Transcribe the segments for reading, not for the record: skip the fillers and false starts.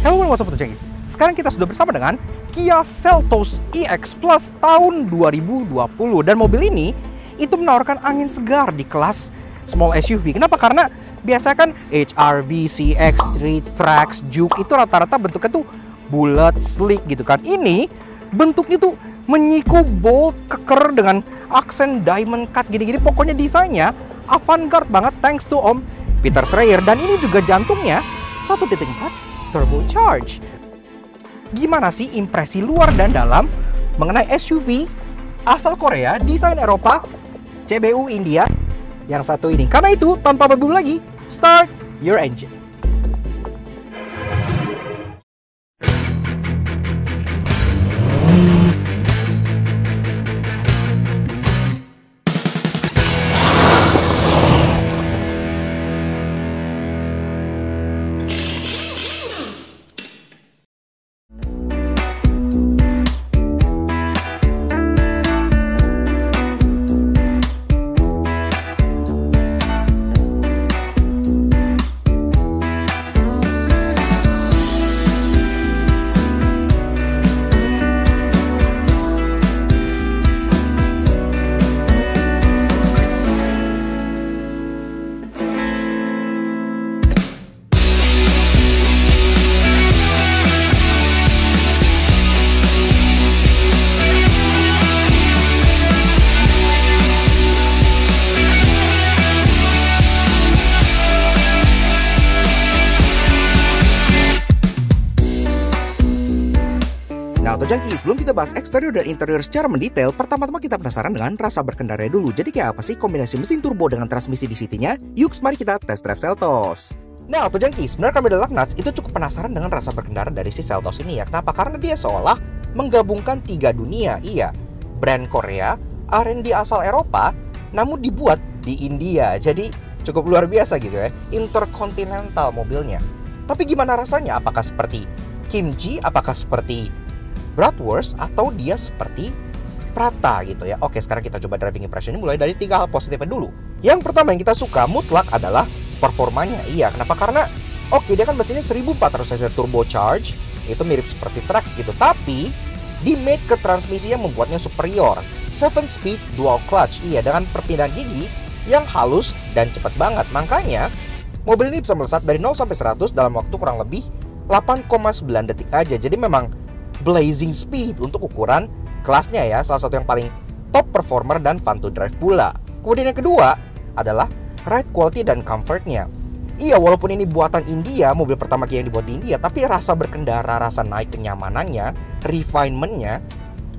Hello, what's up Jengis? Sekarang kita sudah bersama dengan Kia Seltos EX Plus tahun 2020. Dan mobil ini itu menawarkan angin segar di kelas small SUV. Kenapa? Karena biasanya kan HR-V, CX-3, Trax, Juke itu rata-rata bentuknya tuh bulat, sleek gitu kan. Ini bentuknya tuh menyiku, bold, keker dengan aksen diamond cut gini-gini. Pokoknya desainnya avant-garde banget thanks to Om Peter Schreier. Dan ini juga jantungnya 1.4 turbocharge. Gimana sih impresi luar dan dalam mengenai SUV asal Korea, desain Eropa, CBU India yang satu ini? Karena itu, tanpa berburu lagi, start your engine. Nah, Junkies, sebelum kita bahas eksterior dan interior secara mendetail, pertama-tama kita penasaran dengan rasa berkendara dulu. Jadi kayak apa sih kombinasi mesin turbo dengan transmisi di City-nya? Yuk, mari kita test drive Seltos. Nah, Junkies, sebenarnya kami dari Lucknuts itu cukup penasaran dengan rasa berkendara dari si Seltos ini ya. Kenapa? Karena dia seolah menggabungkan 3 dunia. Iya, brand Korea, R&D asal Eropa, namun dibuat di India. Jadi cukup luar biasa gitu ya, interkontinental mobilnya. Tapi gimana rasanya? Apakah seperti kimchi? Apakah seperti bratwurst, atau dia seperti prata gitu ya? Oke, sekarang kita coba driving impression mulai dari 3 hal positifnya dulu. Yang pertama yang kita suka mutlak adalah performanya. Iya, kenapa? Karena oke, dia kan mesinnya 1400 cc turbocharge, itu mirip seperti Trax gitu. Tapi di made ke transmisi yang membuatnya superior, 7-speed dual clutch. Iya, dengan perpindahan gigi yang halus dan cepat banget. Makanya mobil ini bisa melesat dari 0 sampai 100 dalam waktu kurang lebih 8,9 detik aja. Jadi memang blazing speed untuk ukuran kelasnya ya, salah satu yang paling top performer dan fun to drive pula. Kemudian yang kedua adalah ride quality dan comfortnya. Iya, walaupun ini buatan India, mobil pertama Kia yang dibuat di India, tapi rasa berkendara, rasa naik kenyamanannya, refinementnya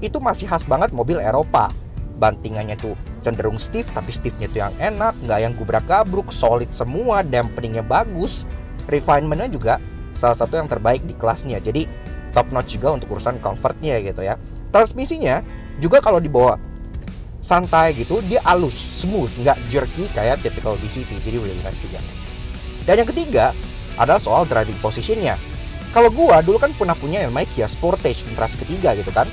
itu masih khas banget mobil Eropa. Bantingannya tuh cenderung stiff, tapi stiffnya tuh yang enak, nggak yang gubrak-gabruk, solid semua, dampeningnya bagus, refinementnya juga salah satu yang terbaik di kelasnya. Jadi top notch juga untuk urusan comfortnya gitu ya. Transmisinya juga kalau dibawa santai gitu, dia halus, smooth, nggak jerky kayak typical DCT. Jadi really nice juga. Dan yang ketiga adalah soal driving positionnya. Kalau gua dulu kan pernah punya yang namanya Kia Sportage generasi ketiga gitu kan.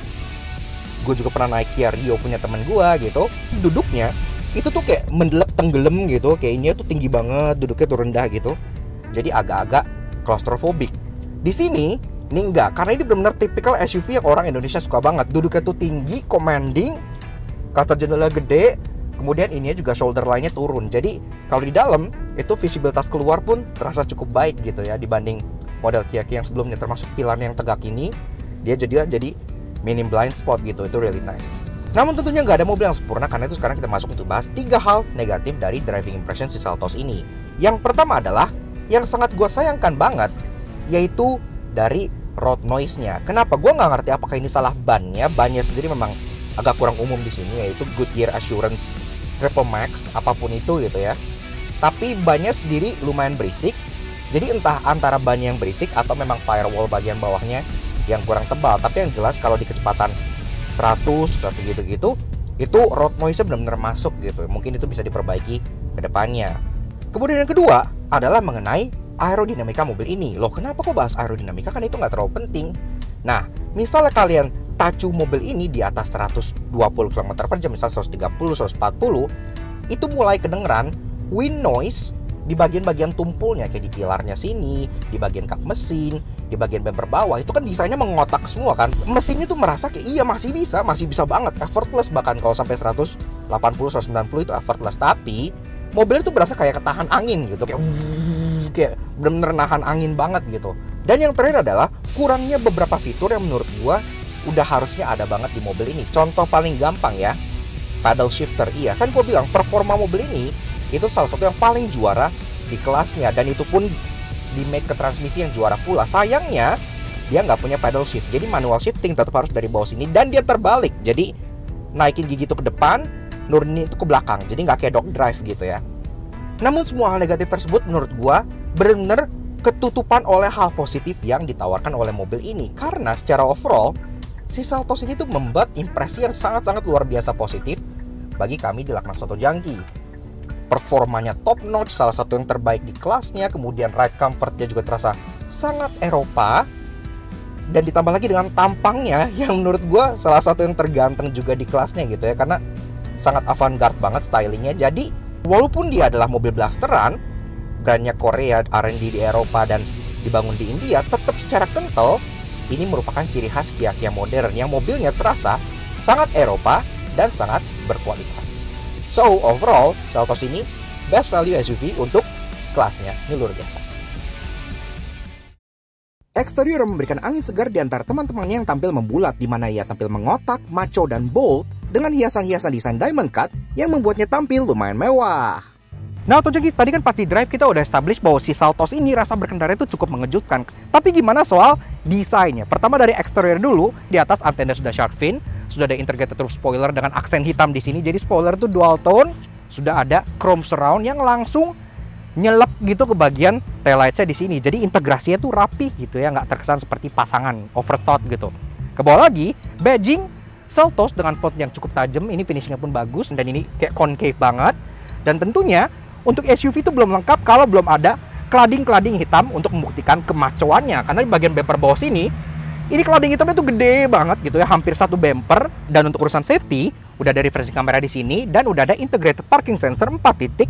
Gue juga pernah naik Kia Rio punya temen gua gitu. Duduknya itu tuh kayak mendelep tenggelam gitu, kayaknya tuh tinggi banget, duduknya tuh rendah gitu. Jadi agak-agak claustrophobic. Di sini ini enggak, karena ini benar-benar tipikal SUV yang orang Indonesia suka banget. Duduknya tuh tinggi, commanding, kaca jendela gede, kemudian ininya juga shoulder line-nya turun. Jadi kalau di dalam itu visibilitas keluar pun terasa cukup baik gitu ya dibanding model Kia yang sebelumnya, termasuk pilarnya yang tegak ini, dia jadi minim blind spot gitu. Itu really nice. Namun tentunya nggak ada mobil yang sempurna, karena itu sekarang kita masuk untuk bahas 3 hal negatif dari driving impression si Seltos ini. Yang pertama adalah yang sangat gue sayangkan banget, yaitu dari road noise-nya. Kenapa? Gue nggak ngerti apakah ini salah bannya. Bannya sendiri memang agak kurang umum di sini, yaitu Goodyear Assurance Triple Max, apapun itu gitu ya. Tapi bannya sendiri lumayan berisik. Jadi entah antara ban yang berisik atau memang firewall bagian bawahnya yang kurang tebal. Tapi yang jelas kalau di kecepatan 100 gitu-gitu, itu road noise-nya benar-benar masuk gitu. Mungkin itu bisa diperbaiki ke depannya. Kemudian yang kedua adalah mengenai aerodinamika mobil ini. Loh, kenapa kok bahas aerodinamika? Kan itu nggak terlalu penting. Nah, misalnya kalian tacu mobil ini di atas 120 km/jam, misalnya 130, 140, itu mulai kedengeran wind noise di bagian-bagian tumpulnya, kayak di pilarnya sini, di bagian kap mesin, di bagian bumper bawah, itu kan desainnya mengotak semua kan. Mesinnya tuh merasa kayak iya masih bisa banget, effortless, bahkan kalau sampai 180, 190 itu effortless. Tapi mobil itu berasa kayak ketahan angin gitu, kayak bener-bener nahan angin banget gitu. Dan yang terakhir adalah kurangnya beberapa fitur yang menurut gua udah harusnya ada banget di mobil ini. Contoh paling gampang ya, paddle shifter. Iya kan gua bilang performa mobil ini itu salah satu yang paling juara di kelasnya, dan itu pun di make ke transmisi yang juara pula. Sayangnya dia nggak punya paddle shift, jadi manual shifting tetap harus dari bawah sini, dan dia terbalik, jadi naikin gigi itu ke depan, nurunin itu ke belakang, jadi nggak kayak dog drive gitu ya. Namun semua hal negatif tersebut menurut gua benar-benar ketutupan oleh hal positif yang ditawarkan oleh mobil ini, karena secara overall si Seltos ini tuh membuat impresi yang sangat-sangat luar biasa positif bagi kami di Laknas Auto Junkie. Performanya top notch, salah satu yang terbaik di kelasnya. Kemudian ride comfortnya juga terasa sangat Eropa. Dan ditambah lagi dengan tampangnya yang menurut gue salah satu yang terganteng juga di kelasnya gitu ya, karena sangat avant-garde banget stylingnya. Jadi walaupun dia adalah mobil blasteran, brandnya Korea, R&D di Eropa dan dibangun di India, tetap secara kental ini merupakan ciri khas Kia modern yang mobilnya terasa sangat Eropa dan sangat berkualitas. So, overall, Seltos ini best value SUV untuk kelasnya. Ini luar biasa. Eksterior memberikan angin segar di antara teman-temannya yang tampil membulat, di mana ia tampil mengotak, maco, dan bold dengan hiasan-hiasan desain diamond cut yang membuatnya tampil lumayan mewah. Nah, Auto Junkies, tadi kan pas di drive kita udah establish bahwa si Seltos ini rasa berkendara itu cukup mengejutkan. Tapi gimana soal desainnya? Pertama dari eksterior dulu, di atas antena sudah shark fin, sudah ada integrated roof spoiler dengan aksen hitam di sini. Jadi spoiler itu dual tone, sudah ada chrome surround yang langsung nyelep gitu ke bagian taillights-nya di sini. Jadi integrasinya tuh rapi gitu ya, nggak terkesan seperti pasangan overthought gitu. Ke bawah lagi, badging Seltos dengan font yang cukup tajam. Ini finishingnya pun bagus dan ini kayak concave banget. Dan tentunya untuk SUV itu belum lengkap kalau belum ada cladding hitam untuk membuktikan kemacoannya. Karena di bagian bumper bawah sini, ini cladding hitamnya tuh gede banget gitu ya, hampir satu bumper. Dan untuk urusan safety, udah ada reversing kamera di sini dan udah ada integrated parking sensor 4 titik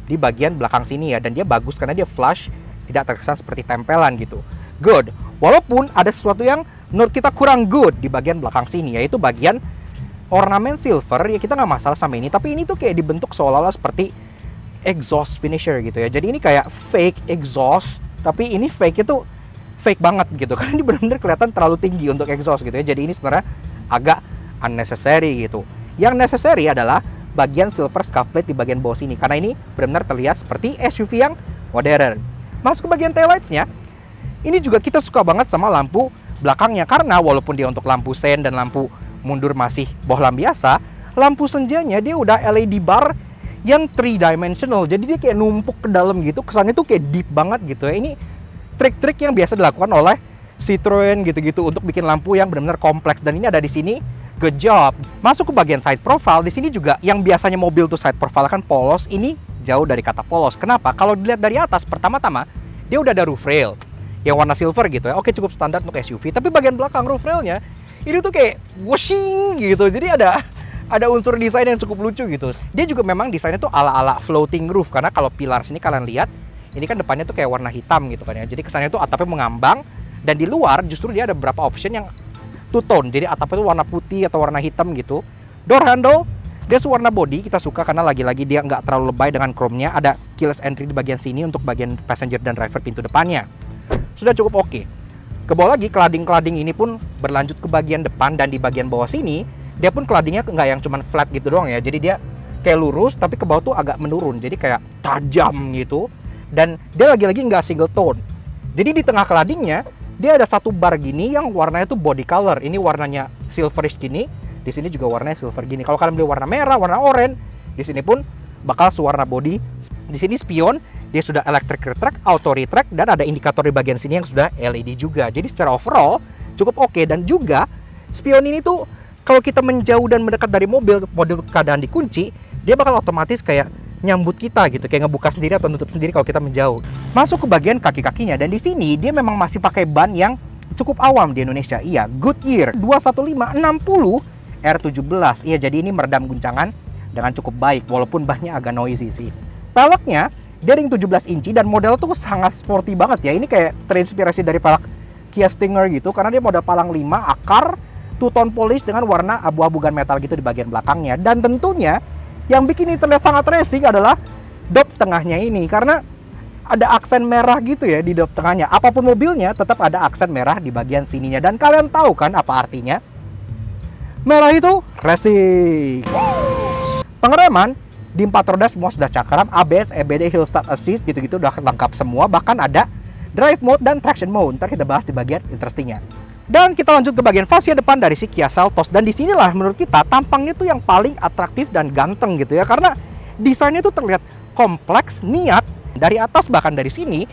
di bagian belakang sini ya. Dan dia bagus karena dia flush, tidak terkesan seperti tempelan gitu. Good. Walaupun ada sesuatu yang menurut kita kurang good di bagian belakang sini, yaitu bagian ornamen silver. Ya kita nggak masalah sama ini, tapi ini tuh kayak dibentuk seolah-olah seperti exhaust finisher gitu ya. Jadi ini kayak fake exhaust, tapi ini fake itu fake banget gitu karena ini benar-benar kelihatan terlalu tinggi untuk exhaust gitu ya. Jadi ini sebenarnya agak unnecessary gitu. Yang necessary adalah bagian silver scuff plate di bagian bawah sini, karena ini benar-benar terlihat seperti SUV yang modern. Masuk ke bagian taillights-nya, ini juga kita suka banget sama lampu belakangnya, karena walaupun dia untuk lampu sen dan lampu mundur masih bohlam biasa, lampu senjanya dia udah LED bar yang 3-dimensional, jadi dia kayak numpuk ke dalam gitu, kesannya tuh kayak deep banget gitu ya. Ini trik-trik yang biasa dilakukan oleh Citroen gitu-gitu untuk bikin lampu yang benar-benar kompleks, dan ini ada di sini. Good job. Masuk ke bagian side profile, di sini juga yang biasanya mobil tuh side profile kan polos, ini jauh dari kata polos. Kenapa? Kalau dilihat dari atas, pertama-tama dia udah ada roof rail yang warna silver gitu ya. Oke, cukup standar untuk SUV, tapi bagian belakang roof railnya ini tuh kayak washing gitu, jadi ada unsur desain yang cukup lucu gitu. Dia juga memang desainnya tuh ala-ala floating roof, karena kalau pilar sini kalian lihat, ini kan depannya tuh kayak warna hitam gitu kan ya. Jadi kesannya tuh atapnya mengambang, dan di luar justru dia ada beberapa option yang two tone. Jadi atapnya tuh warna putih atau warna hitam gitu. Door handle, dia warna body, kita suka karena lagi-lagi dia nggak terlalu lebay dengan chrome-nya. Ada keyless entry di bagian sini untuk bagian passenger dan driver pintu depannya. Sudah cukup oke. Ke bawah lagi, cladding ini pun berlanjut ke bagian depan, dan di bagian bawah sini dia pun claddingnya nggak yang cuman flat gitu doang ya. Jadi dia kayak lurus tapi ke bawah tuh agak menurun, jadi kayak tajam gitu. Dan dia lagi-lagi nggak single tone. Jadi di tengah claddingnya dia ada satu bar gini yang warnanya tuh body color. Ini warnanya silverish gini, di sini juga warnanya silver gini. Kalau kalian beli warna merah, warna oranye, di sini pun bakal sewarna body. Di sini spion, dia sudah electric retract, auto retract, dan ada indikator di bagian sini yang sudah LED juga. Jadi secara overall cukup oke. Dan juga spion ini tuh kalau kita menjauh dan mendekat dari mobil keadaan dikunci, dia bakal otomatis kayak nyambut kita gitu, kayak ngebuka sendiri atau nutup sendiri kalau kita menjauh. Masuk ke bagian kaki-kakinya, dan di sini dia memang masih pakai ban yang cukup awam di Indonesia. Iya, Goodyear 215/60 R17. Iya, jadi ini meredam guncangan dengan cukup baik walaupun bannya agak noisy sih. Peleknya Dia ring 17 inci dan model tuh sangat sporty banget ya. Ini kayak terinspirasi dari palak Kia Stinger gitu, karena dia model palang 5 akar, two-tone polish dengan warna abu-abu gunmetal gitu di bagian belakangnya. Dan tentunya yang bikin ini terlihat sangat racing adalah dop tengahnya ini, karena ada aksen merah gitu ya di dop tengahnya. Apapun mobilnya tetap ada aksen merah di bagian sininya. Dan kalian tahu kan apa artinya? Merah itu racing. Pengereman di 4 roda semua sudah cakram, ABS, EBD, Hill Start Assist gitu-gitu udah lengkap semua. Bahkan ada drive mode dan traction mode. Ntar kita bahas di bagian interestingnya. Dan kita lanjut ke bagian fascia depan dari si Kia Seltos. Dan disinilah menurut kita tampangnya tuh yang paling atraktif dan ganteng gitu ya. Karena desainnya tuh terlihat kompleks, niat. Dari atas bahkan dari sini,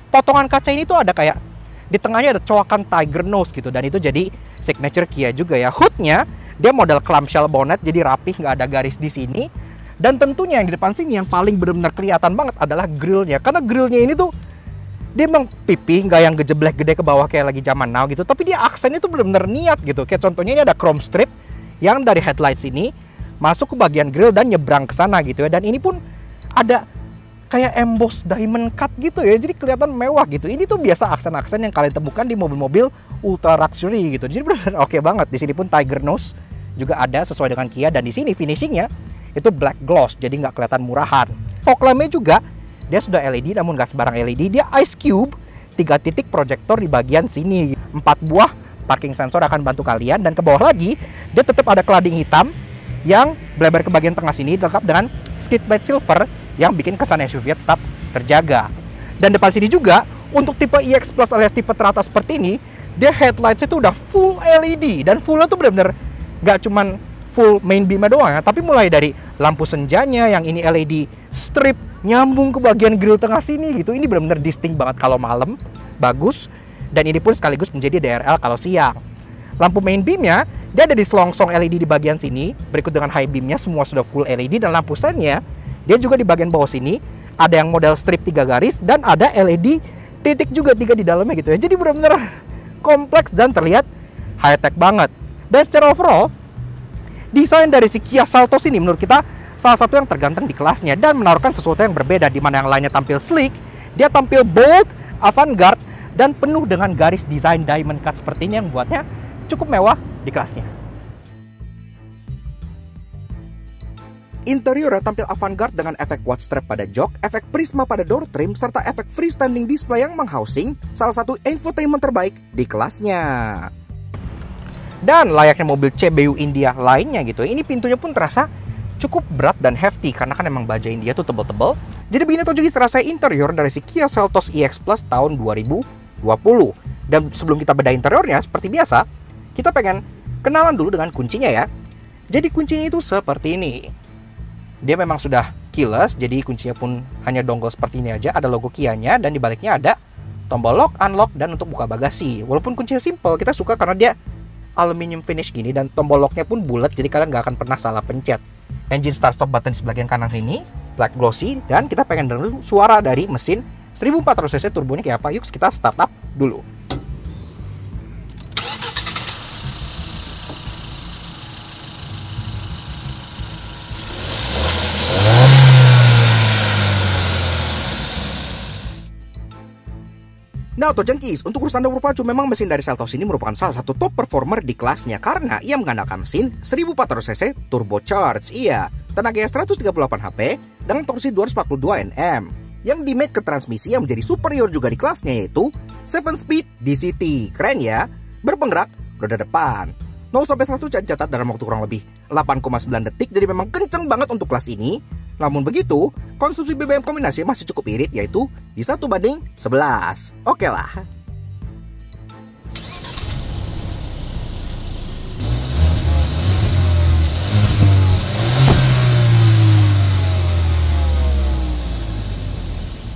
potongan kaca ini tuh ada kayak di tengahnya ada coakan tiger nose gitu. Dan itu jadi signature Kia juga ya. Hoodnya dia model clamshell bonnet, jadi rapih, nggak ada garis di sini. Dan tentunya yang di depan sini yang paling benar-benar kelihatan banget adalah grillnya. Karena grillnya ini tuh dia emang pipih, nggak yang gejeblek gede ke bawah kayak lagi zaman now gitu. Tapi dia aksennya tuh benar-benar niat gitu. Kayak contohnya ini ada chrome strip yang dari headlights ini masuk ke bagian grill dan nyebrang ke sana gitu ya. Dan ini pun ada kayak emboss diamond cut gitu ya, jadi kelihatan mewah gitu. Ini tuh biasa aksen-aksen yang kalian temukan di mobil-mobil ultra luxury gitu. Jadi benar-benar oke banget. Di sini pun tiger nose juga ada sesuai dengan Kia, dan di sini finishingnya itu black gloss, jadi nggak kelihatan murahan. Fog lampnya juga dia sudah LED, namun nggak sembarang LED. Dia ice cube, 3 titik proyektor di bagian sini. 4 buah parking sensor akan bantu kalian, dan ke bawah lagi dia tetap ada cladding hitam yang bleber ke bagian tengah sini, lengkap dengan skid plate silver yang bikin kesan SUV tetap terjaga. Dan depan sini juga untuk tipe EX Plus alias tipe teratas seperti ini, dia headlights itu udah full LED, dan fullnya tuh bener-bener gak cuman full main beam doang ya, tapi mulai dari lampu senjanya yang ini LED strip nyambung ke bagian grill tengah sini gitu. Ini bener-bener distinct banget kalau malam, bagus. Dan ini pun sekaligus menjadi DRL kalau siang. Lampu main beamnya dia ada di selongsong LED di bagian sini, berikut dengan high beamnya semua sudah full LED. Dan lampu sennya dia juga di bagian bawah sini ada yang model strip 3 garis dan ada LED titik juga 3 di dalamnya gitu ya. Jadi benar-benar kompleks dan terlihat high tech banget. Dan secara overall desain dari si Kia Seltos ini menurut kita salah satu yang terganteng di kelasnya dan menawarkan sesuatu yang berbeda, di mana yang lainnya tampil sleek, dia tampil bold, avant-garde dan penuh dengan garis desain diamond cut seperti ini yang membuatnya cukup mewah di kelasnya. Interiornya tampil avant-garde dengan efek watch strap pada jok, efek prisma pada door trim, serta efek freestanding display yang menghousing salah satu infotainment terbaik di kelasnya. Dan layaknya mobil CBU India lainnya gitu, ini pintunya pun terasa cukup berat dan hefty karena kan emang baja India tuh tebel-tebel. Jadi begini tuh juga serasa interior dari si Kia Seltos EX Plus tahun 2020. Dan sebelum kita bedah interiornya, seperti biasa, kita pengen kenalan dulu dengan kuncinya ya. Jadi kuncinya itu seperti ini. Dia memang sudah keyless, jadi kuncinya pun hanya dongle seperti ini aja. Ada logo Kia-nya dan di baliknya ada tombol lock, unlock, dan untuk buka bagasi. Walaupun kuncinya simple, kita suka karena dia aluminium finish gini dan tombol locknya pun bulat, jadi kalian nggak akan pernah salah pencet. Engine start stop button di bagian kanan sini, black glossy, dan kita pengen denger suara dari mesin 1400 cc turbonya kayak apa. Yuk kita start up dulu. Nah, Tojangkis, untuk urusan dapur pacu memang mesin dari Seltos ini merupakan salah satu top performer di kelasnya karena ia mengandalkan mesin 1400 cc turbocharged. Iya, tenaganya 138 HP dengan torsi 242 Nm. Yang di-mate ke transmisi yang menjadi superior juga di kelasnya yaitu 7-speed DCT. Keren ya, berpenggerak roda depan. 0-100 catat dalam waktu kurang lebih 8,9 detik, jadi memang kenceng banget untuk kelas ini. Namun begitu, konsumsi BBM kombinasi masih cukup irit, yaitu di 1:11. Oke lah.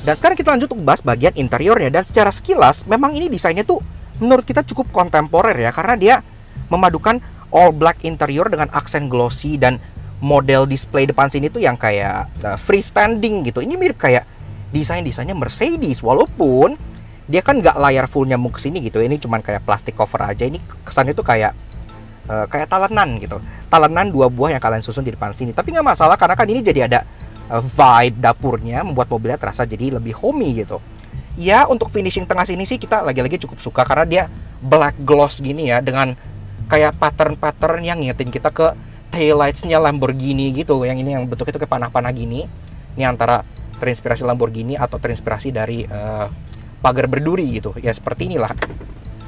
Dan sekarang kita lanjut untuk bahas bagian interiornya. Dan secara sekilas, memang ini desainnya tuh menurut kita cukup kontemporer ya, karena dia memadukan all black interior dengan aksen glossy dan model display depan sini tuh yang kayak freestanding gitu. Ini mirip kayak desainnya Mercedes, walaupun dia kan nggak layar full nyambung ke sini gitu. Ini cuman kayak plastik cover aja. Ini kesannya tuh kayak talenan gitu. Talenan 2 buah yang kalian susun di depan sini. Tapi nggak masalah karena kan ini jadi ada vibe dapurnya, membuat mobilnya terasa jadi lebih homey gitu. Ya, untuk finishing tengah sini sih kita lagi-lagi cukup suka karena dia black gloss gini ya, dengan kayak pattern-pattern yang ngingetin kita ke taillights-nya Lamborghini gitu. Yang ini yang bentuknya itu kayak panah-panah gini. Ini antara terinspirasi Lamborghini atau terinspirasi dari pagar berduri gitu. Ya seperti inilah.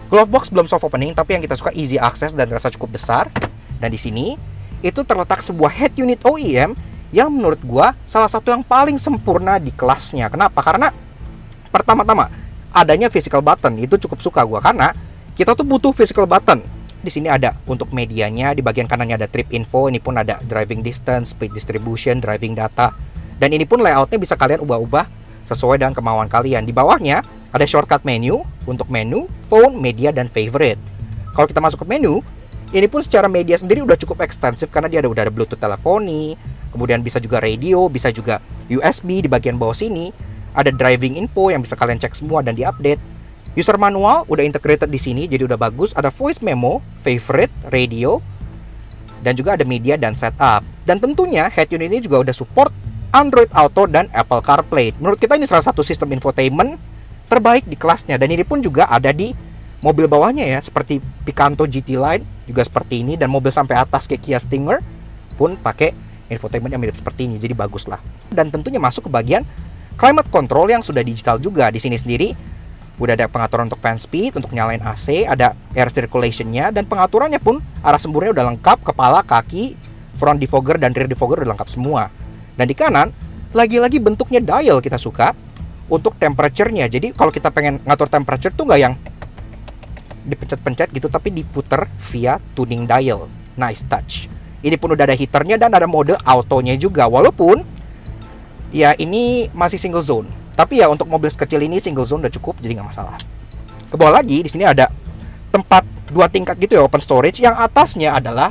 Glove box belum soft opening, tapi yang kita suka easy access dan terasa cukup besar. Dan di sini itu terletak sebuah head unit OEM yang menurut gua salah satu yang paling sempurna di kelasnya. Kenapa? Karena pertama-tama adanya physical button. Itu cukup suka gua karena kita tuh butuh physical button. Di sini ada untuk medianya, di bagian kanannya ada trip info, ini pun ada driving distance, speed distribution, driving data. Dan ini pun layoutnya bisa kalian ubah-ubah sesuai dengan kemauan kalian. Di bawahnya ada shortcut menu untuk menu, phone, media, dan favorite. Kalau kita masuk ke menu, ini pun secara media sendiri udah cukup ekstensif karena dia udah ada Bluetooth teleponi, kemudian bisa juga radio, bisa juga USB di bagian bawah sini. Ada driving info yang bisa kalian cek semua dan diupdate. User manual udah integrated di sini, jadi udah bagus. Ada voice memo, favorite, radio, dan juga ada media dan setup. Dan tentunya head unit ini juga udah support Android Auto dan Apple CarPlay. Menurut kita ini salah satu sistem infotainment terbaik di kelasnya. Dan ini pun juga ada di mobil bawahnya ya, seperti Picanto GT Line juga seperti ini, dan mobil sampai atas kayak Kia Stinger pun pakai infotainment yang mirip seperti ini. Jadi bagus lah. Dan tentunya masuk ke bagian climate control yang sudah digital juga. Di sini sendiri udah ada pengaturan untuk fan speed, untuk nyalain AC, ada air circulation-nya, dan pengaturannya pun arah semburnya udah lengkap, kepala, kaki, front defogger dan rear defogger udah lengkap semua. Dan di kanan, lagi-lagi bentuknya dial kita suka untuk temperature-nya. Jadi kalau kita pengen ngatur temperature tuh nggak yang dipencet-pencet gitu, tapi diputer via tuning dial. Nice touch. Ini pun udah ada heaternya dan ada mode autonya juga, walaupun ya ini masih single zone. Tapi ya untuk mobil sekecil ini single zone udah cukup, jadi nggak masalah. Ke bawah lagi, di sini ada tempat 2 tingkat gitu ya, open storage. Yang atasnya adalah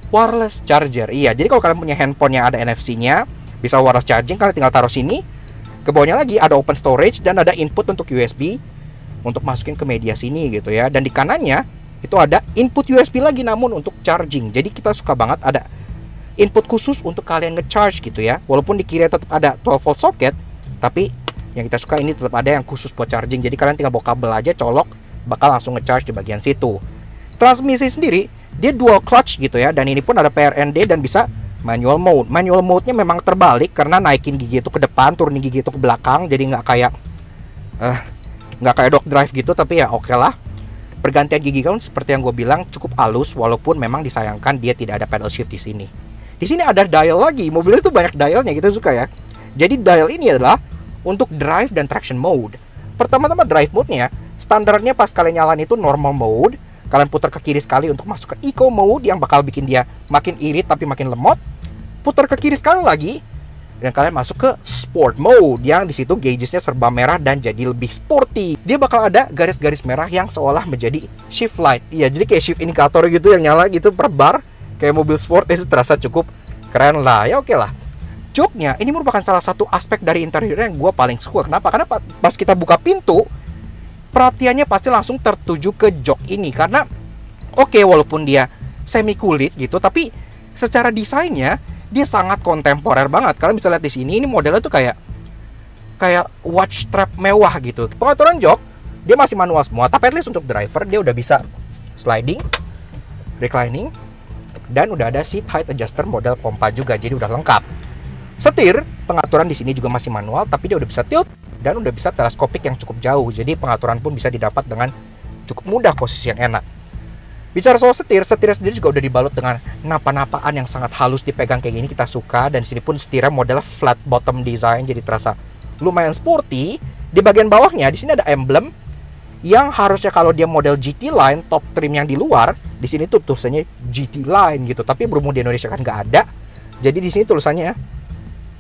wireless charger. Iya, jadi kalau kalian punya handphone yang ada NFC-nya, bisa wireless charging, kalian tinggal taruh sini. Ke bawahnya lagi ada open storage dan ada input untuk USB untuk masukin ke media sini gitu ya. Dan di kanannya itu ada input USB lagi, namun untuk charging. Jadi kita suka banget ada input khusus untuk kalian nge-charge gitu ya. Walaupun di kiri tetap ada 12 volt socket, tapi yang kita suka ini tetap ada yang khusus buat charging. Jadi kalian tinggal bawa kabel aja, colok, bakal langsung nge-charge di bagian situ. Transmisi sendiri dia dual clutch gitu ya, dan ini pun ada PRND dan bisa manual mode. Manual mode-nya memang terbalik karena naikin gigi itu ke depan, turunin gigi itu ke belakang. Jadi nggak kayak dog drive gitu, tapi ya oke lah. Pergantian gigi kan seperti yang gue bilang cukup halus, walaupun memang disayangkan dia tidak ada pedal shift di sini. Di sini ada dial lagi. Mobilnya itu banyak dialnya, kita suka ya. Jadi dial ini adalah untuk drive dan traction mode. Pertama-tama drive mode-nya, standarnya pas kalian nyalain itu normal mode. Kalian putar ke kiri sekali untuk masuk ke eco mode yang bakal bikin dia makin irit tapi makin lemot. Putar ke kiri sekali lagi dan kalian masuk ke sport mode yang di situ gauges-nya serba merah dan jadi lebih sporty. Dia bakal ada garis-garis merah yang seolah menjadi shift light. Iya, jadi kayak shift indicator gitu yang nyala gitu per bar, kayak mobil sport. Itu terasa cukup keren lah. Ya oke lah. Joknya ini merupakan salah satu aspek dari interior yang gue paling suka. Kenapa? Karena pas kita buka pintu, perhatiannya pasti langsung tertuju ke jok ini. Karena oke, walaupun dia semi kulit gitu, tapi secara desainnya dia sangat kontemporer banget. Kalian bisa lihat di sini, ini modelnya tuh kayak watch strap mewah gitu. Pengaturan jok dia masih manual semua, tapi at least untuk driver dia udah bisa sliding, reclining, dan udah ada seat height adjuster model pompa juga, jadi udah lengkap. Setir, pengaturan di sini juga masih manual, tapi dia udah bisa tilt dan udah bisa teleskopik yang cukup jauh. Jadi pengaturan pun bisa didapat dengan cukup mudah, posisi yang enak. Bicara soal setir sendiri juga udah dibalut dengan napa-napaan yang sangat halus, dipegang kayak gini kita suka. Dan di sini pun setirnya modelnya flat bottom design, jadi terasa lumayan sporty. Di bagian bawahnya di sini ada emblem yang harusnya kalau dia model GT Line top trim yang di luar, di sini tuh tulisannya GT Line gitu. Tapi berhubung di Indonesia kan nggak ada, jadi di sini tulisannya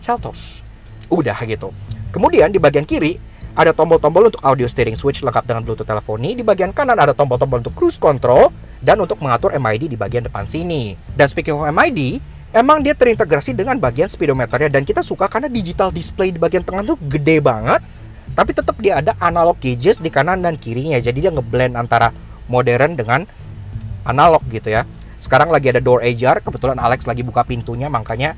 Seltos. Udah gitu. Kemudian di bagian kiri ada tombol-tombol untuk audio steering switch lengkap dengan Bluetooth teleponi. Di bagian kanan ada tombol-tombol untuk cruise control dan untuk mengatur MID di bagian depan sini. Dan speaking of MID, emang dia terintegrasi dengan bagian speedometernya, dan kita suka karena digital display di bagian tengah tuh gede banget. Tapi tetap dia ada analog gauges di kanan dan kirinya. Jadi dia ngeblend antara modern dengan analog gitu ya. Sekarang lagi ada door ajar, kebetulan Alex lagi buka pintunya, makanya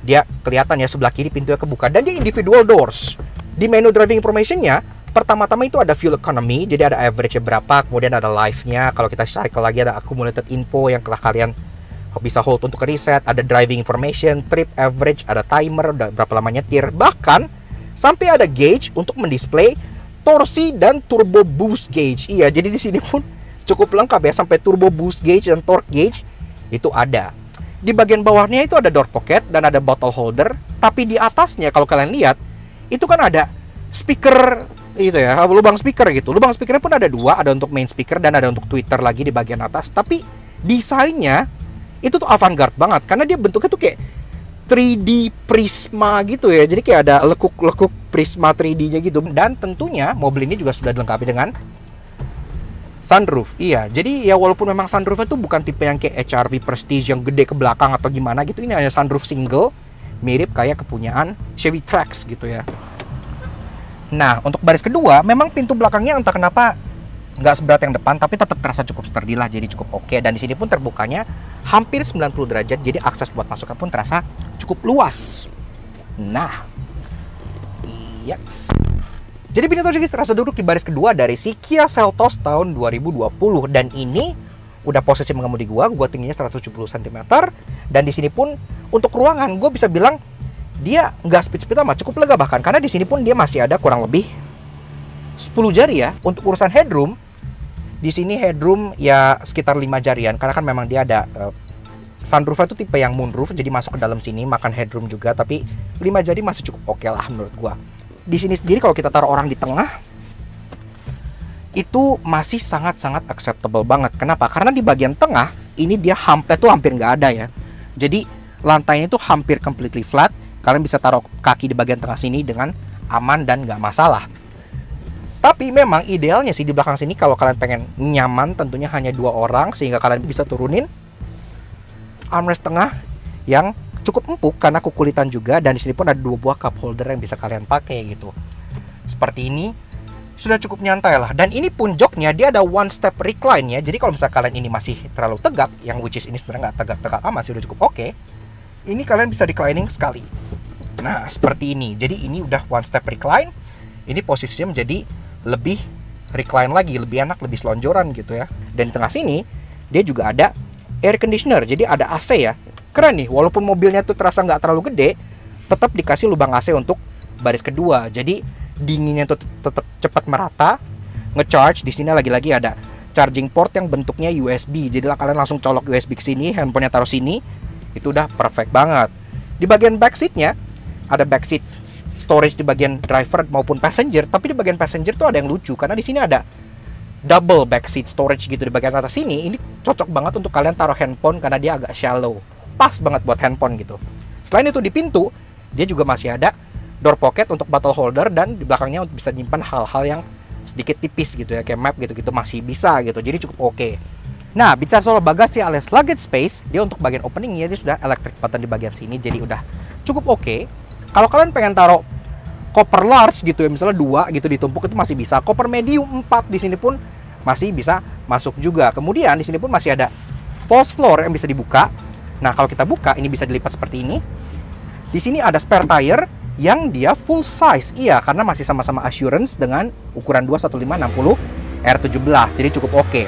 dia kelihatan ya sebelah kiri pintunya kebuka dan dia individual doors. Di menu driving information-nya, pertama-tama itu ada fuel economy, jadi ada average berapa, kemudian ada life-nya. Kalau kita cycle lagi ada accumulated info yang telah kalian bisa hold untuk reset, ada driving information, trip average, ada timer, udah berapa lama nyetir, bahkan sampai ada gauge untuk mendisplay torsi dan turbo boost gauge. Iya, jadi di sini pun cukup lengkap ya, sampai turbo boost gauge dan torque gauge itu ada. Di bagian bawahnya itu ada door pocket dan ada bottle holder, tapi di atasnya kalau kalian lihat itu kan ada speaker itu ya, lubang speaker gitu. Lubang speakernya pun ada dua, ada untuk main speaker dan ada untuk tweeter lagi di bagian atas. Tapi desainnya itu tuh avant-garde banget karena dia bentuknya tuh kayak 3D prisma gitu ya. Jadi kayak ada lekuk-lekuk prisma 3D-nya gitu. Dan tentunya mobil ini juga sudah dilengkapi dengan sunroof. Iya, jadi ya walaupun memang sunroofnya tuh bukan tipe yang kayak HR-V Prestige yang gede ke belakang atau gimana gitu. Ini hanya sunroof single, mirip kayak kepunyaan Chevy Trax gitu ya. Nah, untuk baris kedua, memang pintu belakangnya entah kenapa nggak seberat yang depan, tapi tetap terasa cukup sturdy lah, jadi cukup oke. Dan di sini pun terbukanya hampir 90 derajat, jadi akses buat masuknya pun terasa cukup luas. Nah, yes. Jadi Binatang Jogis terasa duduk di baris kedua dari si Kia Seltos tahun 2020. Dan ini udah posisi mengemudi gua tingginya 170 cm. Dan di sini pun untuk ruangan gue bisa bilang dia nggak speed amat, cukup lega bahkan. Karena di sini pun dia masih ada kurang lebih 10 jari ya. Untuk urusan headroom, di sini headroom ya sekitar 5 jarian. Karena kan memang dia ada sunroofnya tuh tipe yang moonroof, jadi masuk ke dalam sini makan headroom juga. Tapi 5 jari masih cukup oke lah menurut gua. Di sini sendiri kalau kita taruh orang di tengah itu masih sangat-sangat acceptable banget. Kenapa? Karena di bagian tengah ini dia hampir nggak ada ya. Jadi lantainya itu hampir completely flat. Kalian bisa taruh kaki di bagian tengah sini dengan aman dan nggak masalah. Tapi memang idealnya sih di belakang sini kalau kalian pengen nyaman, tentunya hanya 2 orang sehingga kalian bisa turunin armrest tengah yang cukup empuk karena kukulitan juga. Dan di sini pun ada 2 buah cup holder yang bisa kalian pakai gitu. Seperti ini sudah cukup nyantai lah. Dan ini pun joknya dia ada one step recline ya. Jadi kalau misalnya kalian ini masih terlalu tegak, yang which is ini sebenarnya nggak tegak-tegak amat sih, udah cukup oke. Ini kalian bisa reclining sekali. Nah seperti ini. Jadi ini udah one step recline. Ini posisinya menjadi lebih recline lagi, lebih enak, lebih selonjoran gitu ya. Dan di tengah sini dia juga ada air conditioner. Jadi ada AC ya. Keren nih, walaupun mobilnya tuh terasa nggak terlalu gede, tetap dikasih lubang AC untuk baris kedua. Jadi dinginnya tuh tetap cepat merata. Nge-charge di sini lagi-lagi ada charging port yang bentuknya USB. Jadi kalian langsung colok USB ke sini, handphonenya taruh sini, itu udah perfect banget. Di bagian back seatnya ada back seat storage di bagian driver maupun passenger. Tapi di bagian passenger tuh ada yang lucu karena di sini ada double back seat storage gitu di bagian atas sini. Ini cocok banget untuk kalian taruh handphone karena dia agak shallow. Pas banget buat handphone gitu. Selain itu di pintu dia juga masih ada door pocket untuk bottle holder dan di belakangnya bisa nyimpan hal-hal yang sedikit tipis gitu ya, kayak map gitu-gitu masih bisa gitu. Jadi cukup oke. Nah, bicara soal bagasi alias luggage space, dia untuk bagian openingnya dia sudah electric button di bagian sini, jadi udah cukup oke. Kalau kalian pengen taruh koper large gitu ya, misalnya 2 gitu ditumpuk, itu masih bisa. Koper medium 4 di sini pun masih bisa masuk juga. Kemudian di sini pun masih ada false floor yang bisa dibuka. Nah, kalau kita buka, ini bisa dilipat seperti ini. Di sini ada spare tire yang dia full size. Iya, karena masih sama-sama assurance dengan ukuran 215/60 R17. Jadi cukup oke.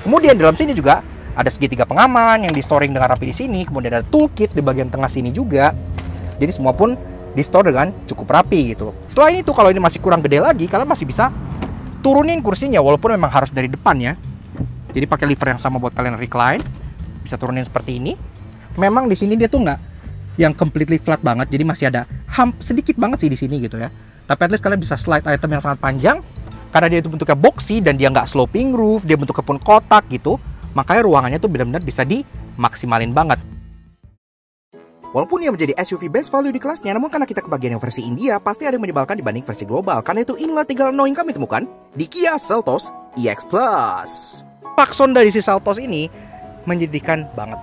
Kemudian dalam sini juga ada segitiga pengaman yang di storing dengan rapi di sini. Kemudian ada toolkit di bagian tengah sini juga. Jadi semua pun di store dengan cukup rapi gitu. Selain itu, kalau ini masih kurang gede lagi, kalian masih bisa turunin kursinya, walaupun memang harus dari depan ya. Jadi pakai lever yang sama buat kalian recline. Bisa turunin seperti ini. Memang di sini dia tuh nggak yang completely flat banget, jadi masih ada sedikit banget sih di sini gitu ya. Tapi at least kalian bisa slide item yang sangat panjang karena dia itu bentuknya boxy dan dia nggak sloping roof, dia bentuknya pun kotak gitu. Makanya ruangannya tuh benar-benar bisa dimaksimalin banget. Walaupun ia menjadi SUV best value di kelasnya, namun karena kita kebagian yang versi India, pasti ada yang menyebalkan dibanding versi global. Karena itu inilah 3 hal yang kami temukan di Kia Seltos EX Plus. Klakson dari si Seltos ini menjadikan banget.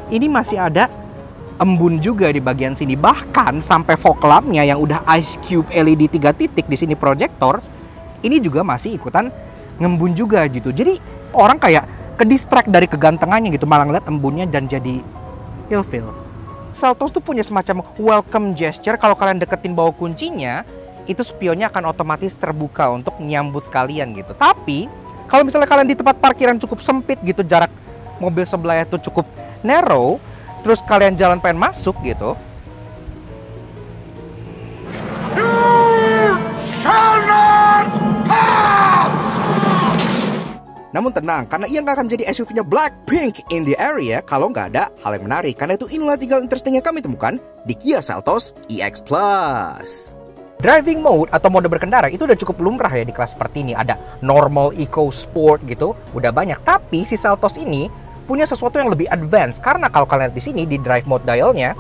Ini masih ada embun juga di bagian sini, bahkan sampai fog lampnya yang udah ice cube LED 3 titik di sini proyektor, ini juga masih ikutan ngembun juga gitu. Jadi orang kayak ke distract dari kegantengannya gitu, malah ngeliat embunnya dan jadi ilfeel. Seltos tuh punya semacam welcome gesture. Kalau kalian deketin bawa kuncinya, itu spionnya akan otomatis terbuka untuk nyambut kalian gitu. Tapi kalau misalnya kalian di tempat parkiran cukup sempit gitu, jarak mobil sebelahnya tuh cukup narrow, terus kalian jalan pengen masuk gitu, namun tenang, karena ia nggak akan menjadi SUV-nya Blackpink in the area kalau nggak ada hal yang menarik. Karena itu inilah 3 interesting yang kami temukan di Kia Seltos EX Plus. driving mode atau mode berkendara itu udah cukup lumrah ya di kelas seperti ini. Ada normal, eco, sport gitu, udah banyak. Tapi si Seltos ini punya sesuatu yang lebih advance. Karena kalau kalian lihat di sini di drive mode dialnya,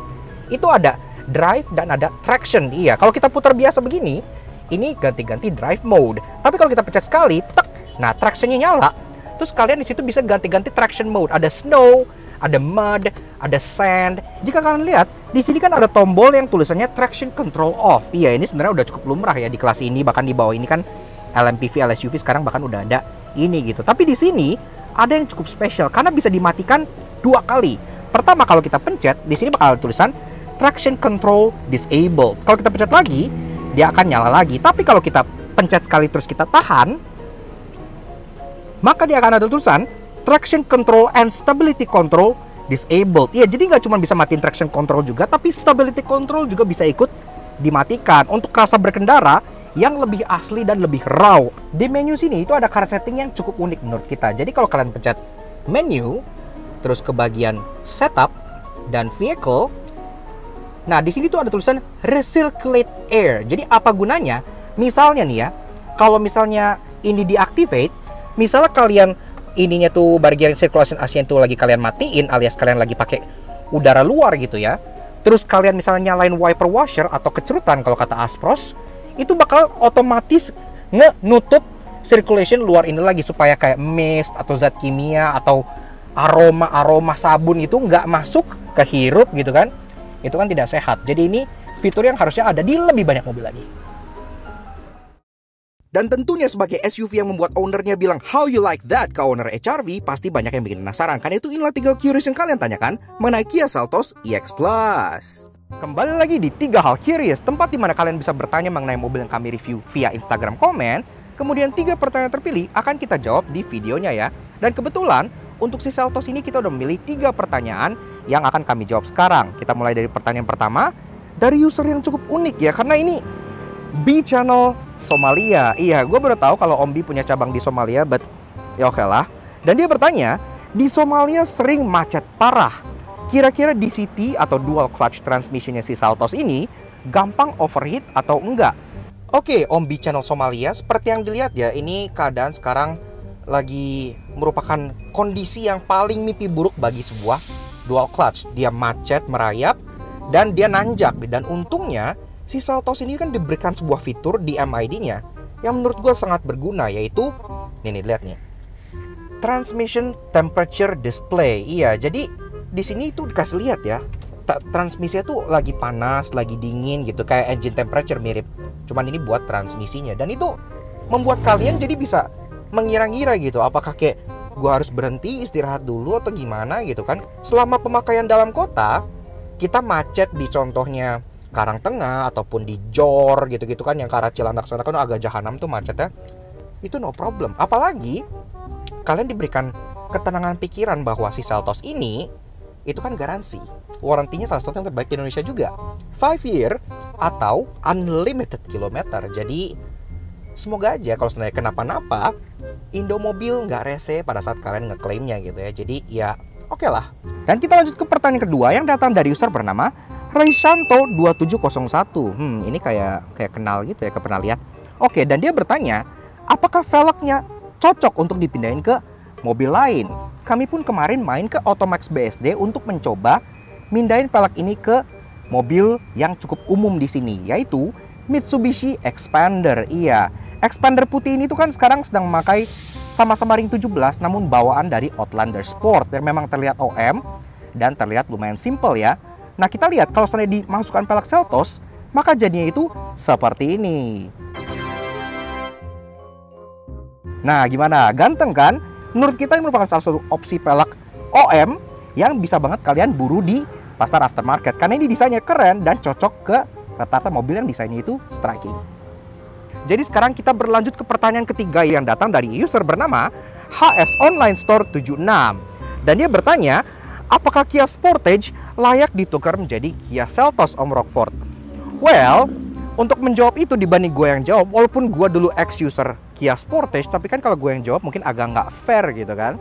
itu ada drive dan ada traction. Iya, kalau kita putar biasa begini, ini ganti-ganti drive mode. Tapi kalau kita pencet sekali, tek, nah tractionnya nyala. Terus kalian di situ bisa ganti-ganti traction mode. Ada snow, ada mud, ada sand. Jika kalian lihat, di sini kan ada tombol yang tulisannya traction control off. Iya, ini sebenarnya udah cukup lumrah ya di kelas ini. Bahkan di bawah ini kan LMPV, LSUV sekarang bahkan udah ada ini gitu. Tapi di sini ada yang cukup spesial karena bisa dimatikan 2 kali. Pertama, kalau kita pencet, di sini bakal ada tulisan traction control disabled. Kalau kita pencet lagi, dia akan nyala lagi. Tapi kalau kita pencet sekali terus kita tahan, maka dia akan ada tulisan traction control and stability control disabled. Iya, jadi nggak cuma bisa matiin traction control juga, tapi stability control juga bisa ikut dimatikan untuk rasa berkendara yang lebih asli dan lebih raw. Di menu sini itu ada car setting yang cukup unik menurut kita. Jadi kalau kalian pencet menu, terus ke bagian setup dan vehicle, nah di sini tuh ada tulisan recirculate air. Jadi apa gunanya? Misalnya nih ya, kalau misalnya ini deactivate, misalnya kalian ininya tuh bagian circulation AC tuh lagi kalian matiin, alias kalian lagi pakai udara luar gitu ya. Terus kalian misalnya nyalain wiper washer atau kecerutan kalau kata Aspros, itu bakal otomatis nutup circulation luar ini lagi supaya kayak mist atau zat kimia atau aroma sabun itu nggak masuk ke hirup gitu kan. Itu kan tidak sehat. Jadi ini fitur yang harusnya ada di lebih banyak mobil lagi. Dan tentunya sebagai SUV yang membuat ownernya bilang how you like that ke owner HRV, pasti banyak yang bikin penasaran. Karena itu inilah 3 curious yang kalian tanyakan mengenai Kia Seltos EX Plus. Kembali lagi di 3 hal curious, tempat di mana kalian bisa bertanya mengenai mobil yang kami review via Instagram komen. Kemudian 3 pertanyaan terpilih akan kita jawab di videonya ya. Dan kebetulan untuk si Seltos ini kita udah memilih 3 pertanyaan yang akan kami jawab sekarang. Kita mulai dari pertanyaan pertama dari user yang cukup unik ya, karena ini B Channel Somalia. Iya, gue baru tahu kalau Om B punya cabang di Somalia, but ya oke lah. Dan dia bertanya, di Somalia sering macet parah. Kira-kira DCT atau dual clutch transmissionnya si Seltos ini gampang overheat atau enggak? Oke, Om B Channel Somalia, seperti yang dilihat ya, ini keadaan sekarang lagi merupakan kondisi yang paling mimpi buruk bagi sebuah dual clutch. Dia macet, merayap, dan dia nanjak. Dan untungnya si Seltos ini kan diberikan sebuah fitur di MID-nya yang menurut gue sangat berguna, yaitu nih lihat nih, transmission temperature display. Iya, jadi di sini tuh dikasih lihat ya, transmisinya tuh lagi panas, lagi dingin gitu, kayak engine temperature mirip. Cuman ini buat transmisinya, dan itu membuat kalian jadi bisa mengira-ngira gitu, apakah kayak gue harus berhenti istirahat dulu atau gimana gitu kan. Selama pemakaian dalam kota, kita macet di contohnya Karangtengah ataupun di Jor gitu-gitu kan, yang ke arah Cilandak sana kan agak jahanam tuh macetnya, itu no problem. Apalagi kalian diberikan ketenangan pikiran bahwa si Seltos ini itu kan garansi, warantinya salah satu yang terbaik di Indonesia juga, 5 year atau unlimited kilometer. Jadi semoga aja kalau sebenarnya kenapa-napa, Indomobil nggak rese pada saat kalian ngeklaimnya gitu ya. Jadi ya oke lah. Dan kita lanjut ke pertanyaan kedua yang datang dari user bernama Raishanto 2701. Ini kayak kenal gitu ya, pernah lihat. Oke, dan dia bertanya, apakah velgnya cocok untuk dipindahin ke mobil lain? Kami pun kemarin main ke Automax BSD untuk mencoba mindahin velg ini ke mobil yang cukup umum di sini, yaitu Mitsubishi Expander. Iya, Expander putih ini tuh kan sekarang sedang memakai sama-sama ring 17 namun bawaan dari Outlander Sport yang memang terlihat OM dan terlihat lumayan simple ya. Nah, kita lihat kalau seandainya dimasukkan velg Seltos, maka jadinya itu seperti ini. Nah, gimana? Ganteng kan? menurut kita ini merupakan salah satu opsi pelek OM yang bisa banget kalian buru di pasar aftermarket. Karena ini desainnya keren dan cocok ke rata-rata mobil yang desainnya itu striking. Jadi sekarang kita berlanjut ke pertanyaan ketiga yang datang dari user bernama HS Online Store 76. Dan dia bertanya, apakah Kia Sportage layak ditukar menjadi Kia Seltos, Om Rockford? Well, untuk menjawab itu dibanding gue yang jawab, walaupun gue dulu ex-user Kia Sportage, tapi kan kalau gue yang jawab mungkin agak nggak fair gitu kan.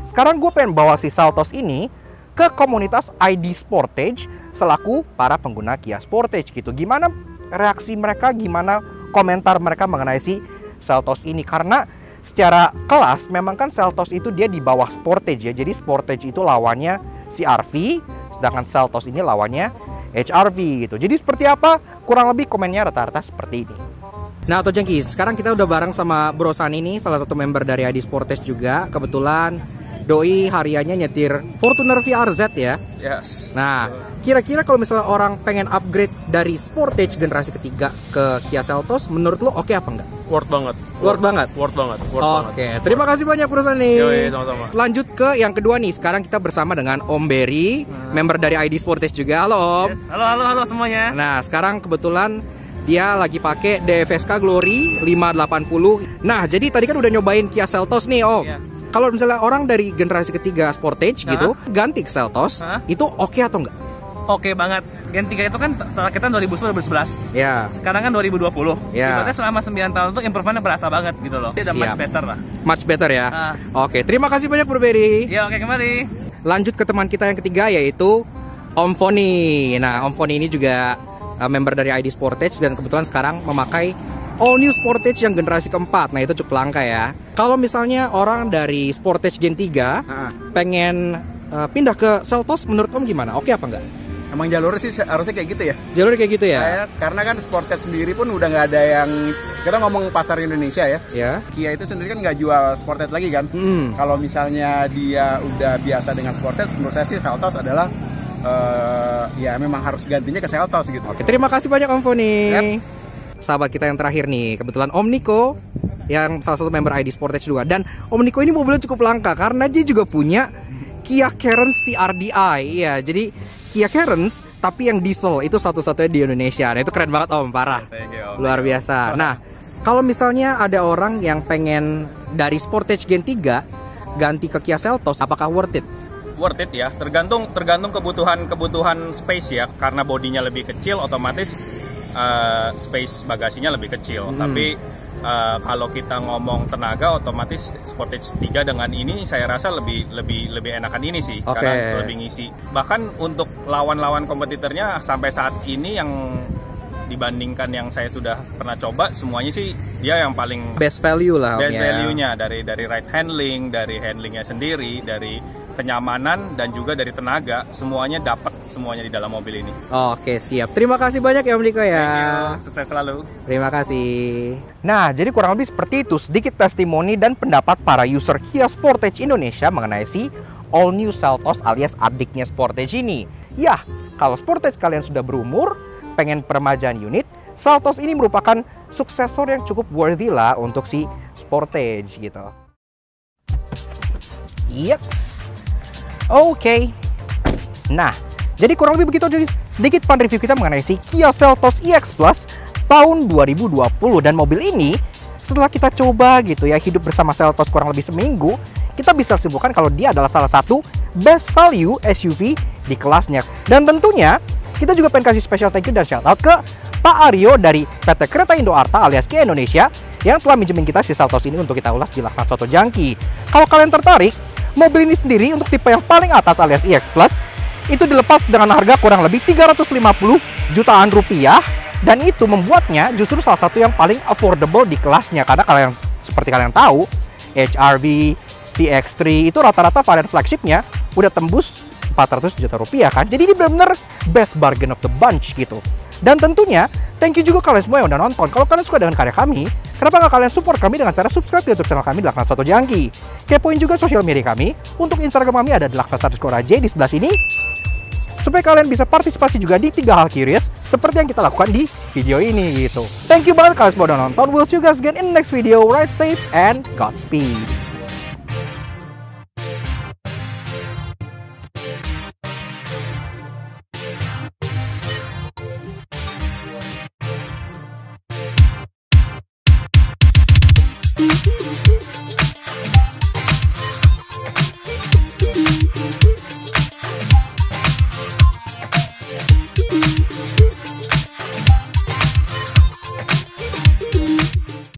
Sekarang gue pengen bawa si Seltos ini ke komunitas ID Sportage selaku para pengguna Kia Sportage gitu. Gimana reaksi mereka, gimana komentar mereka mengenai si Seltos ini. Karena secara kelas memang kan Seltos itu dia di bawah Sportage ya. Jadi Sportage itu lawannya CR-V, sedangkan Seltos ini lawannya HR-V gitu. Jadi seperti apa? Kurang lebih komennya rata-rata seperti ini. Nah, Auto Junkie, sekarang kita udah bareng sama Bro Sani nih, salah satu member dari ID Sportage juga. Kebetulan Doi hariannya nyetir Fortuner VRZ ya. Yes. Nah, kira-kira kalau misalnya orang pengen upgrade dari Sportage generasi ketiga ke Kia Seltos, menurut lo oke apa enggak? Worth banget. Worth banget? Worth banget. Oke, terima kasih banyak Bro Sani. Yoi, sama-sama. Lanjut ke yang kedua nih. Sekarang kita bersama dengan Om Berry, member dari ID Sportage juga. Halo Om. Yes. Halo semuanya. Nah, sekarang kebetulan dia lagi pakai DFSK Glory 580. Nah, jadi tadi kan udah nyobain Kia Seltos nih Om. Iya. Kalau misalnya orang dari generasi ketiga Sportage gitu, ganti ke Seltos, itu oke atau enggak? Oke banget. Gen 3 itu kan kita 2011. Ya. Sekarang kan 2020. Ya. Ibaratnya selama 9 tahun itu improvementnya berasa banget gitu loh. Dia udah much better lah. Much better ya. Oke, terima kasih banyak Bro Berry. Ya, oke, kembali. Lanjut ke teman kita yang ketiga yaitu Om Foni. Nah, Om Foni ini juga member dari ID Sportage dan kebetulan sekarang memakai all new Sportage yang generasi keempat. Nah, itu cukup langka ya. Kalau misalnya orang dari Sportage Gen 3 pengen pindah ke Seltos, menurut Om gimana? Oke apa enggak? Emang jalurnya sih harusnya kayak gitu ya. Jalurnya kayak gitu ya? Karena kan Sportage sendiri pun udah nggak ada yang, kita ngomong pasar Indonesia ya. Ya. Kia itu sendiri kan nggak jual Sportage lagi kan. Kalau misalnya dia udah biasa dengan Sportage, menurut saya sih Seltos adalah ya memang harus gantinya ke Seltos gitu. Oke, terima kasih banyak Om Foni. Yep. Sahabat kita yang terakhir nih, kebetulan Om Niko yang salah satu member ID Sportage juga. Dan Om Niko ini mobilnya cukup langka karena dia juga punya Kia Carens CRDi. Iya, jadi Kia Carens tapi yang diesel, itu satu-satunya di Indonesia. Nah, itu keren banget Om, parah. Luar biasa. Nah, kalau misalnya ada orang yang pengen dari Sportage Gen 3 ganti ke Kia Seltos, apakah worth it? Worth it ya, tergantung kebutuhan space ya. Karena bodinya lebih kecil, otomatis space bagasinya lebih kecil. Tapi kalau kita ngomong tenaga, otomatis Sportage 3 dengan ini saya rasa lebih enakan ini sih, karena lebih ngisi. Bahkan untuk lawan-lawan kompetitornya sampai saat ini yang dibandingkan yang saya sudah pernah coba, semuanya sih dia yang paling best value lah. Best value-nya dari ride handling, dari handlingnya sendiri, dari kenyamanan dan juga dari tenaga, semuanya dapat semuanya di dalam mobil ini. Oke, siap. Terima kasih banyak ya Om Niko ya. Sukses selalu. Terima kasih. Nah, jadi kurang lebih seperti itu sedikit testimoni dan pendapat para user Kia Sportage Indonesia mengenai si all new Seltos alias adiknya Sportage ini. Ya, kalau Sportage kalian sudah berumur, pengen peremajaan unit, Seltos ini merupakan suksesor yang cukup worthy lah untuk si Sportage gitu. Yes. Oke. Nah, jadi kurang lebih begitu aja sedikit fun review kita mengenai si Kia Seltos EX Plus tahun 2020. Dan mobil ini setelah kita coba gitu ya hidup bersama Seltos kurang lebih seminggu, kita bisa simpulkan kalau dia adalah salah satu best value SUV di kelasnya. Dan tentunya kita juga pengen kasih special thank you dan shout out ke Pak Aryo dari PT Kereta Indo Arta alias Kia Indonesia yang telah minjemin kita si Seltos ini untuk kita ulas di Laknat Auto Junkie. Kalau kalian tertarik, mobil ini sendiri untuk tipe yang paling atas alias EX Plus itu dilepas dengan harga kurang lebih 350 jutaan rupiah, dan itu membuatnya justru salah satu yang paling affordable di kelasnya. Karena kalian seperti kalian tahu, HR-V, CX-3 itu rata-rata varian flagshipnya udah tembus 400 juta rupiah kan. Jadi ini benar-benar best bargain of the bunch gitu. Dan tentunya thank you juga kalian semua yang udah nonton. Kalau kalian suka dengan karya kami, kenapa nggak kalian support kami dengan cara subscribe di YouTube channel kami di Laknat Auto Junkie. Kepoin juga sosial media kami. Untuk Instagram kami ada di Laknat_AJ di sebelah sini, supaya kalian bisa partisipasi juga di 3 hal curious seperti yang kita lakukan di video ini gitu. Thank you banget kalian semua udah nonton. We'll see you guys again in the next video. Ride safe and Godspeed. Thank you.